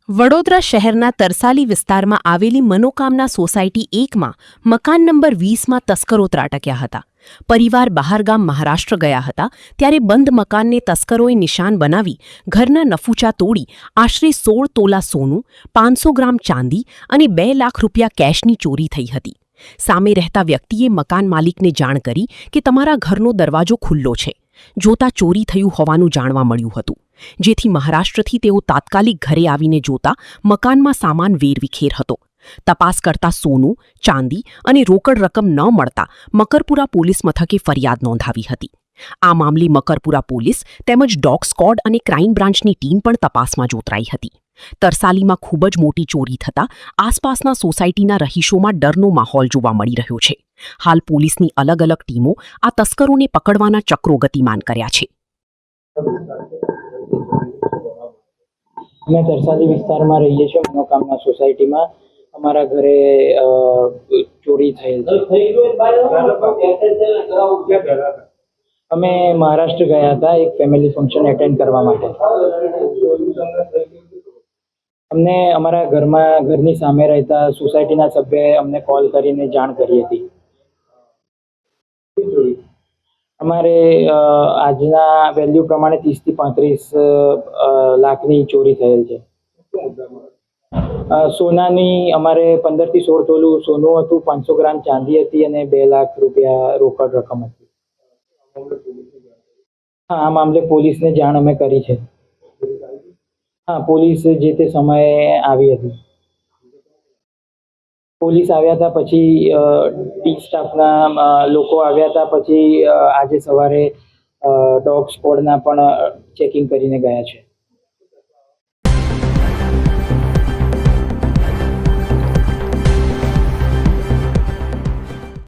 વડોદરા શહેરના તરસાલી વિસ્તારમાં આવેલી મનોકામના સોસાયટી 1માં મકાન નંબર 20માં તસ્કરો ત્રાટક્યા હતા. પરિવાર બહારગામ મહારાષ્ટ્ર ગયા હતા ત્યારે બંધ મકાનને તસ્કરોએ નિશાન બનાવી ઘરના નફૂચા તોડી આશરે 16 તોલા સોનું, 500 ગ્રામ ચાંદી અને 2 લાખ રૂપિયા કેશની ચોરી થઈ હતી. સામે રહેતા વ્યક્તિએ મકાન માલિકને જાણ કરી કે તમારા ઘરનો દરવાજો ખુલ્લો છે. જોતા ચોરી થયું હોવાનું જાણવા મળ્યું હતું, જેથી મહારાષ્ટ્રથી તેઓ તાત્કાલિક ઘરે આવીને જોતા મકાનમાં સામાન વેરવિખેર હતો. તપાસ કરતા સોનું, ચાંદી અને રોકડ રકમ ન મળતા મકરપુરા પોલીસ મથકે ફરિયાદ નોંધાવી હતી. આ મામલે મકરપુરા પોલીસ તેમજ ડોગ સ્ક્વોડ અને ક્રાઇમ બ્રાન્ચની ટીમ પણ તપાસમાં જોતરાઈ હતી. તરસાલીમાં ખૂબ જ મોટી ચોરી થતાં આસપાસના સોસાયટીના રહીશોમાં ડરનો માહોલ જોવા મળી રહ્યો છે. હાલ પોલીસની અલગ અલગ ટીમો આ તસ્કરોને પકડવાના ચક્રો ગતિમાન કર્યા છે. અમે તરસાલી વિસ્તારમાં રહીએ છીએ. મનોકામના સોસાયટીમાં અમારા ઘરે ચોરી થયેલ છે. અમે મહારાષ્ટ્ર ગયા હતા એક ફેમિલી ફંક્શન એટેન્ડ કરવા માટે. અમને અમારા ઘરની સામે રહેતા સોસાયટીના સભ્યએ અમને કોલ કરીને જાણ કરી હતી. અમારે આજના વેલ્યુ પ્રમાણે 30 થી 35 લાખની ચોરી થયેલ છે. સોનાની અમારે 15 થી 16 તોલું સોનું હતું, 500 ગ્રામ ચાંદી હતી અને 2 લાખ રૂપિયા રોકડ રકમ હતી. હા, આ મામલે પોલીસને જાણ અમે કરી છે. હા, પોલીસ જે તે સમયે આવી હતી. પોલીસ આવ્યા હતા, પછી ટી સ્ટાફના લોકો આવ્યા હતા, પછી આજે સવારે ડોગ સ્ક્વોડના પણ ચેકિંગ કરીને ગયા છે.